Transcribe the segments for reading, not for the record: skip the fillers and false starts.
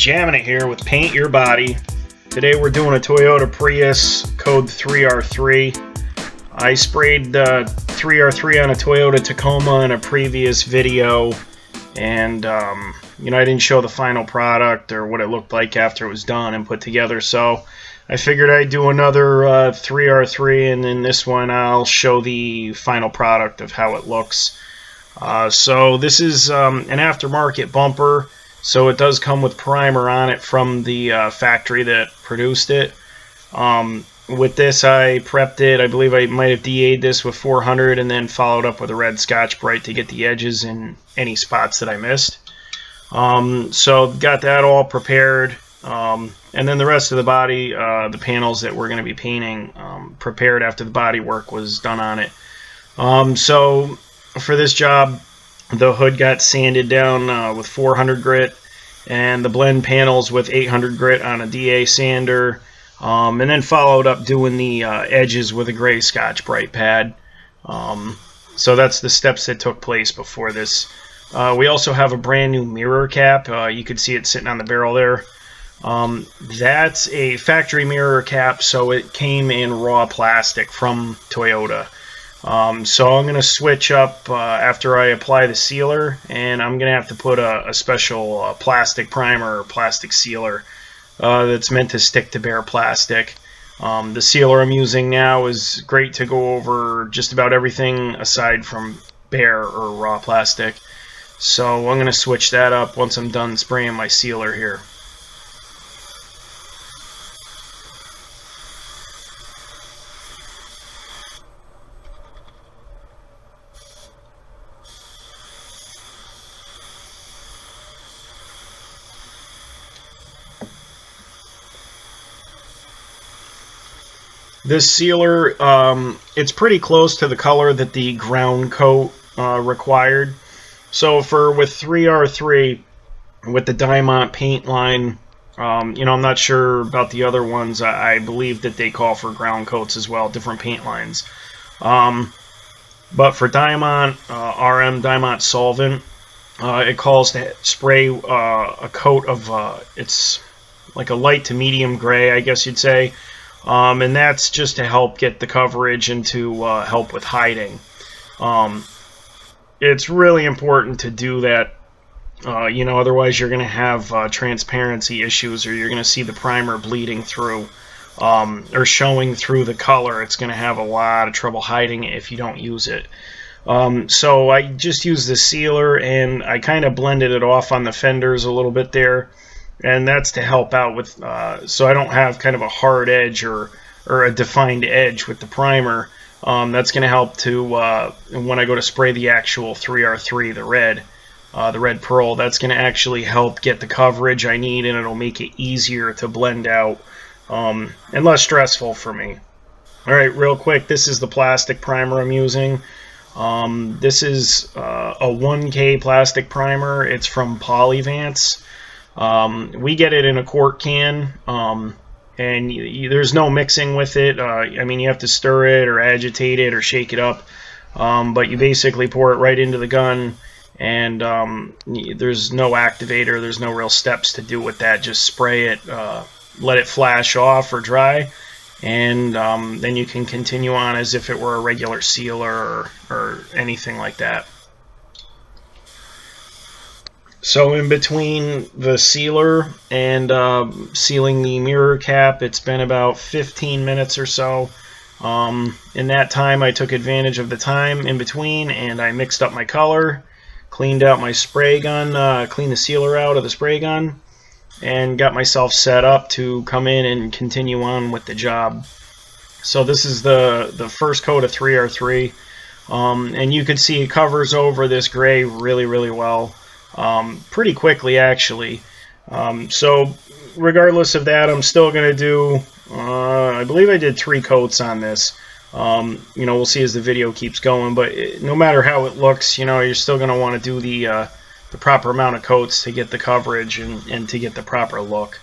Jamming it here with Paint Your Body. Today we're doing a Toyota Prius code 3R3. I sprayed 3R3 on a Toyota Tacoma in a previous video, and I didn't show the final product or what it looked like after it was done and put together, so I figured I'd do another 3R3, and in this one I'll show the final product of how it looks. So this is an aftermarket bumper, so it does come with primer on it from the factory that produced it. With this, I prepped it. I believe I might have DA'd this with 400 and then followed up with a red Scotch-Brite to get the edges and any spots that I missed. So got that all prepared, and then the rest of the body, the panels that we're going to be painting, prepared after the body work was done on it. So for this job, the hood got sanded down with 400 grit, and the blend panels with 800 grit on a DA sander, and then followed up doing the edges with a gray Scotch-Brite pad. So that's the steps that took place before this. We also have a brand new mirror cap. You could see it sitting on the barrel there. That's a factory mirror cap, so it came in raw plastic from Toyota. So I'm going to switch up after I apply the sealer, and I'm going to have to put a special plastic primer or plastic sealer that's meant to stick to bare plastic. The sealer I'm using now is great to go over just about everything aside from bare or raw plastic. So I'm going to switch that up once I'm done spraying my sealer here. This sealer, it's pretty close to the color that the ground coat required. So with 3R3, with the Diamond paint line, I'm not sure about the other ones. I believe that they call for ground coats as well, different paint lines. But for Diamond, RM Diamond solvent, it calls to spray a coat of, it's like a light to medium gray, I guess you'd say. And that's just to help get the coverage and to help with hiding. It's really important to do that, otherwise you're going to have transparency issues, or you're going to see the primer bleeding through or showing through the color. It's going to have a lot of trouble hiding it if you don't use it. So I just used the sealer, and I kind of blended it off on the fenders a little bit there. And that's to help out with, so I don't have kind of a hard edge or a defined edge with the primer. That's going to help to, when I go to spray the actual 3R3, the red pearl, that's going to actually help get the coverage I need, and it'll make it easier to blend out and less stressful for me. Alright, real quick, this is the plastic primer I'm using. This is a 1K plastic primer. It's from Polyvance. We get it in a quart can, and there's no mixing with it. You have to stir it or agitate it or shake it up, but you basically pour it right into the gun, and there's no activator, there's no real steps to do with that. Just spray it, let it flash off or dry, and then you can continue on as if it were a regular sealer or anything like that. So in between the sealer and sealing the mirror cap, it's been about 15 minutes or so. In that time, I took advantage of the time in between, and I mixed up my color, cleaned out my spray gun, cleaned the sealer out of the spray gun, and got myself set up to come in and continue on with the job. So this is the first coat of 3R3, and you can see it covers over this gray really, really well. Pretty quickly, actually. So regardless of that, I'm still going to do, I believe I did 3 coats on this. We'll see as the video keeps going, but no matter how it looks, you're still going to want to do the proper amount of coats to get the coverage and to get the proper look.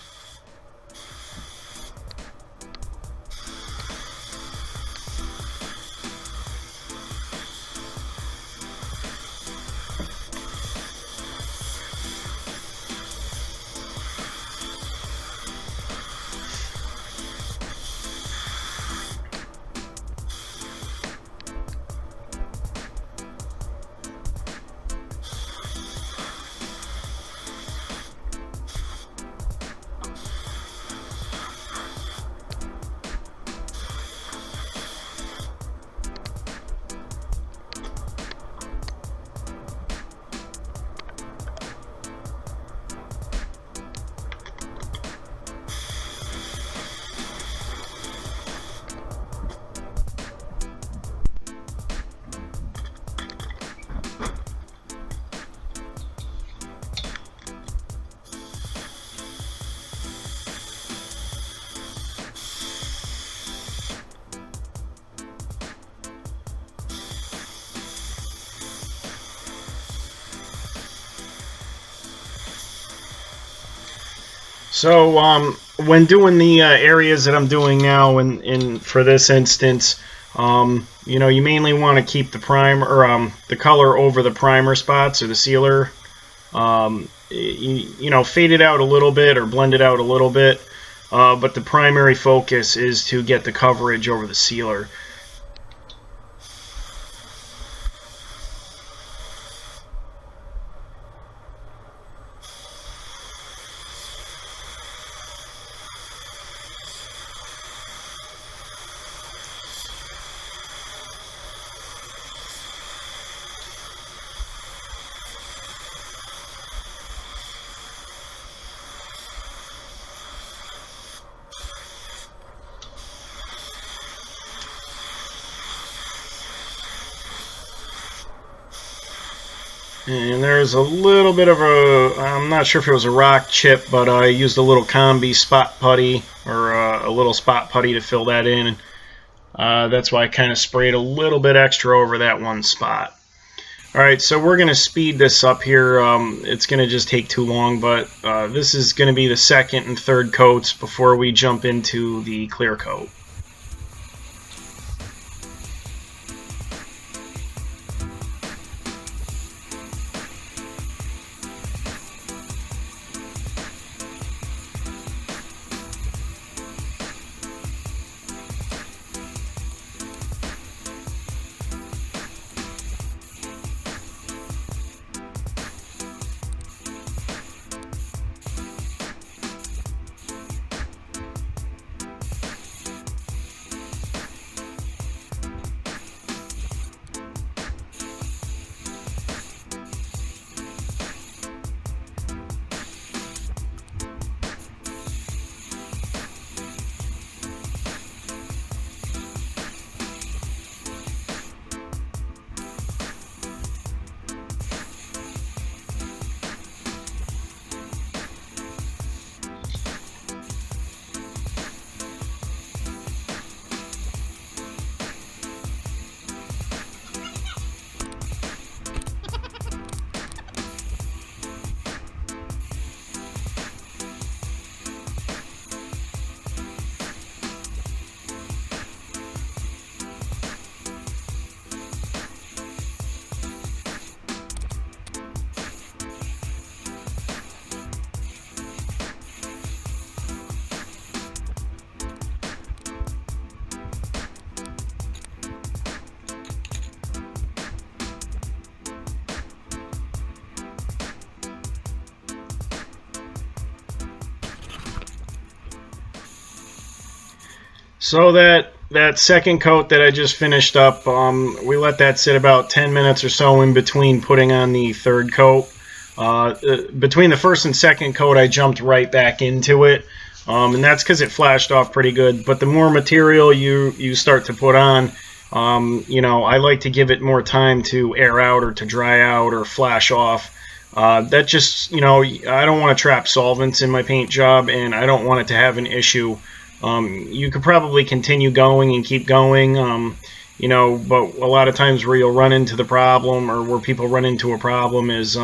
So when doing the areas that I'm doing now, for this instance, you mainly want to keep the primer or the color over the primer spots or the sealer. Fade it out a little bit or blend it out a little bit, but the primary focus is to get the coverage over the sealer. And there's a little bit of I'm not sure if it was a rock chip, but I used a little combi spot putty or a little spot putty to fill that in. That's why I kind of sprayed a little bit extra over that one spot. Alright, so we're going to speed this up here. It's going to just take too long, but this is going to be the second and third coats before we jump into the clear coat. So that second coat that I just finished up, we let that sit about 10 minutes or so in between putting on the third coat. Between the first and second coat, I jumped right back into it, and that's because it flashed off pretty good. But the more material you start to put on, I like to give it more time to air out or to dry out or flash off. That just, I don't want to trap solvents in my paint job, and I don't want it to have an issue. You could probably continue going and keep going, but a lot of times where you'll run into the problem, or where people run into a problem, is,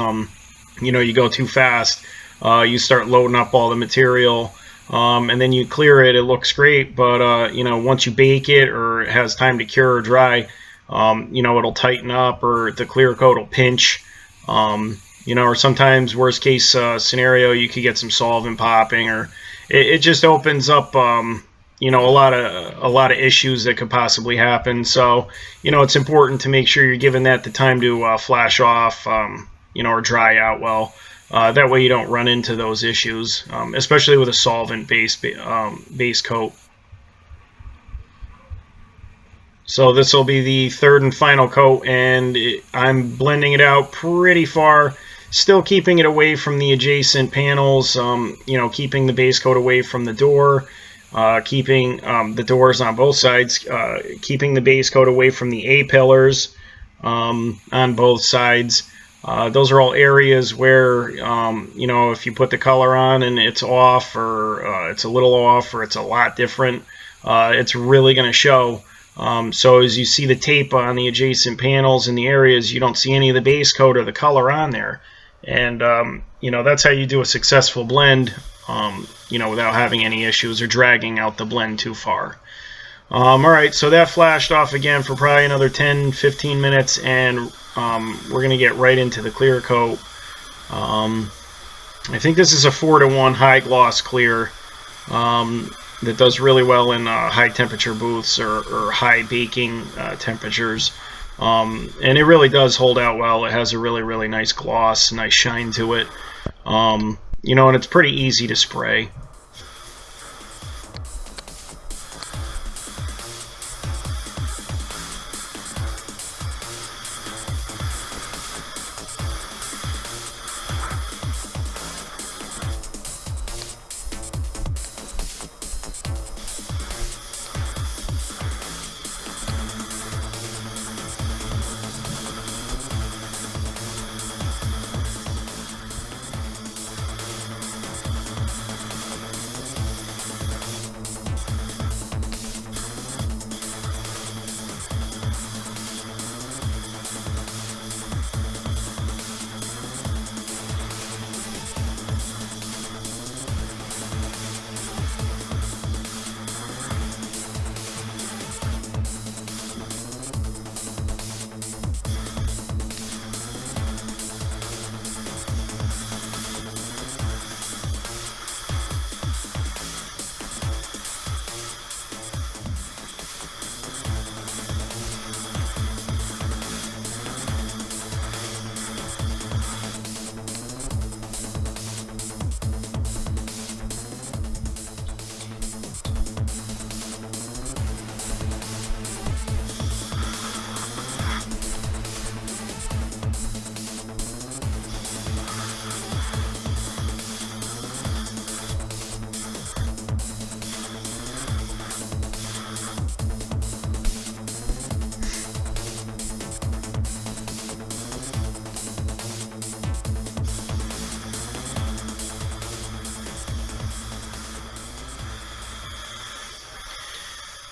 you go too fast. You start loading up all the material, and then you clear it. It looks great, but, once you bake it or it has time to cure or dry, it'll tighten up, or the clear coat will pinch. Or sometimes, worst case scenario, you could get some solvent popping, or it just opens up, a lot of issues that could possibly happen. So, it's important to make sure you're giving that the time to flash off, or dry out well. That way you don't run into those issues, especially with a solvent-based base coat. So this will be the third and final coat, and I'm blending it out pretty far. Still keeping it away from the adjacent panels, keeping the base coat away from the door, keeping the doors on both sides, keeping the base coat away from the A-pillars on both sides. Those are all areas where, if you put the color on and it's off, or it's a little off, or it's a lot different, it's really going to show. So as you see the tape on the adjacent panels and the areas, you don't see any of the base coat or the color on there. And, that's how you do a successful blend. without having any issues or dragging out the blend too far. Alright, so that flashed off again for probably another 10-15 minutes, and we're going to get right into the clear coat. I think this is a 4-to-1 high gloss clear that does really well in high temperature booths or high baking temperatures. And it really does hold out well. It has a really nice gloss, nice shine to it. And it's pretty easy to spray.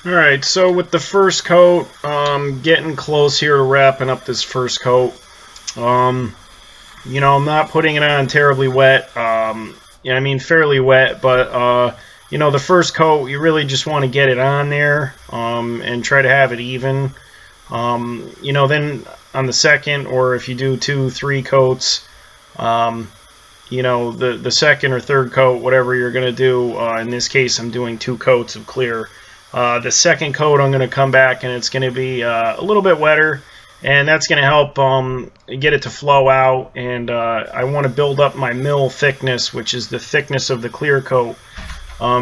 Alright, so with the first coat, getting close here to wrapping up this first coat. I'm not putting it on terribly wet. Fairly wet, but the first coat, you really just want to get it on there and try to have it even. Then on the second, or if you do 2-3 coats, the second or third coat, whatever you're going to do, in this case I'm doing 2 coats of clear. The second coat I'm going to come back and it's going to be a little bit wetter, and that's going to help get it to flow out, and I want to build up my mill thickness, which is the thickness of the clear coat,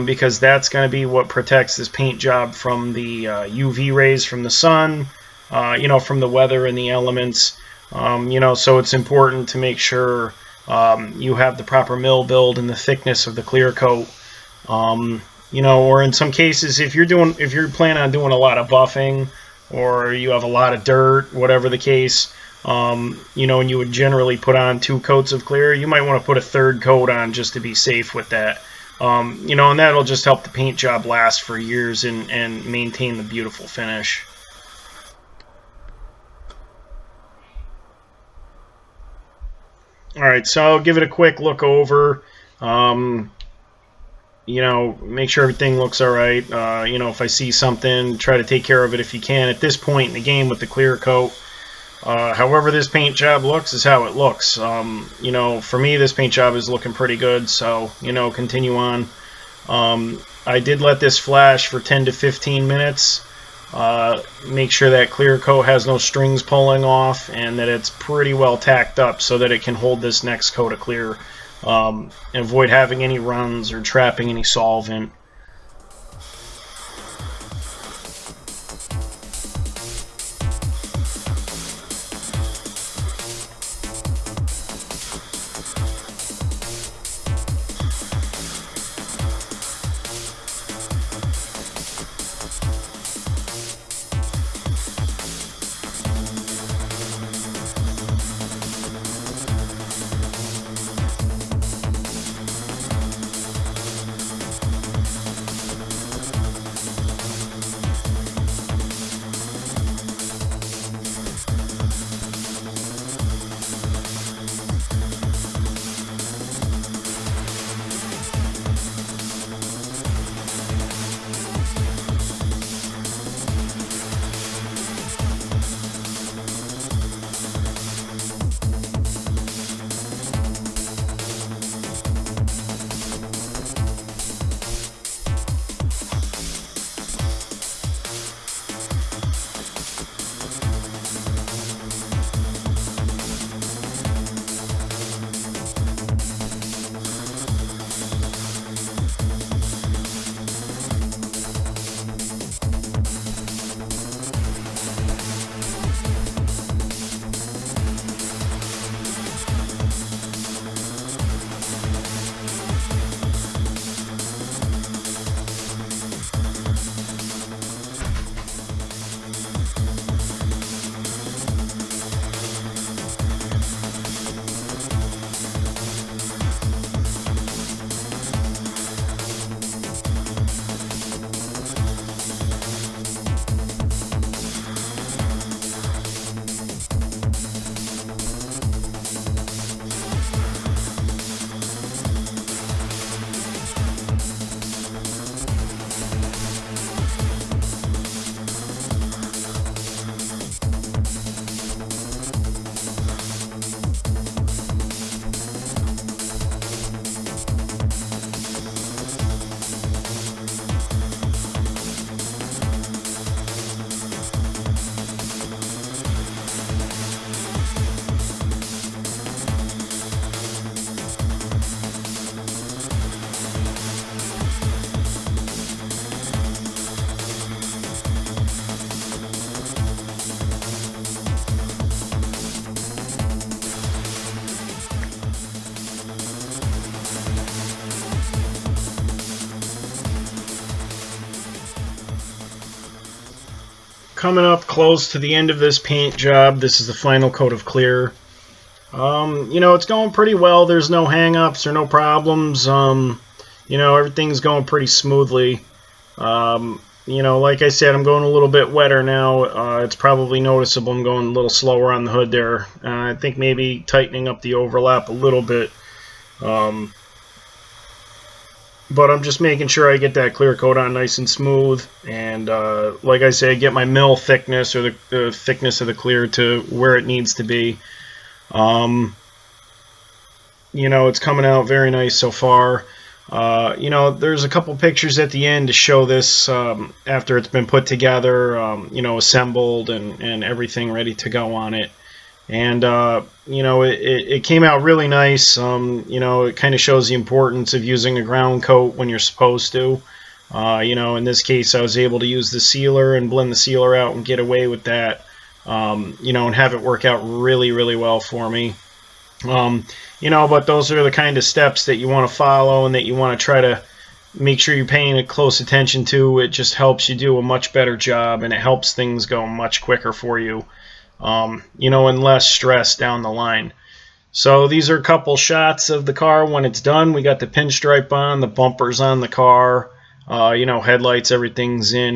because that's going to be what protects this paint job from the UV rays from the sun, from the weather and the elements. So it's important to make sure you have the proper mill build and the thickness of the clear coat. Or in some cases, if you're planning on doing a lot of buffing, or you have a lot of dirt, whatever the case, and you would generally put on 2 coats of clear, you might want to put a 3rd coat on just to be safe with that. And that'll just help the paint job last for years and maintain the beautiful finish. Alright, so I'll give it a quick look over. Make sure everything looks alright. If I see something, try to take care of it if you can. At this point in the game with the clear coat, however this paint job looks is how it looks. For me, this paint job is looking pretty good, so, continue on. I did let this flash for 10 to 15 minutes. Make sure that clear coat has no strings pulling off and that it's pretty well tacked up so that it can hold this next coat of clear. And avoid having any runs or trapping any solvent. coming up close to the end of this paint job. This is the final coat of clear. You know, it's going pretty well. There's no hang-ups or no problems. You know, everything's going pretty smoothly. You know, like I said, I'm going a little bit wetter now. It's probably noticeable I'm going a little slower on the hood there. I think maybe tightening up the overlap a little bit. But I'm just making sure I get that clear coat on nice and smooth. And like I say, get my mill thickness or the thickness of the clear to where it needs to be. You know, it's coming out very nice so far. You know, there's a couple pictures at the end to show this after it's been put together, you know, assembled and everything ready to go on it. And, you know, it came out really nice. You know, it kind of shows the importance of using a ground coat when you're supposed to. You know, in this case, I was able to use the sealer and blend the sealer out and get away with that, you know, and have it work out really, really well for me. You know, but those are the kind of steps that you want to follow and that you want to try to make sure you're paying close attention to. It just helps you do a much better job, and it helps things go much quicker for you, you know, and less stress down the line. So these are a couple shots of the car when it's done. We got the pinstripe on, the bumpers on the car, you know, headlights, everything's in.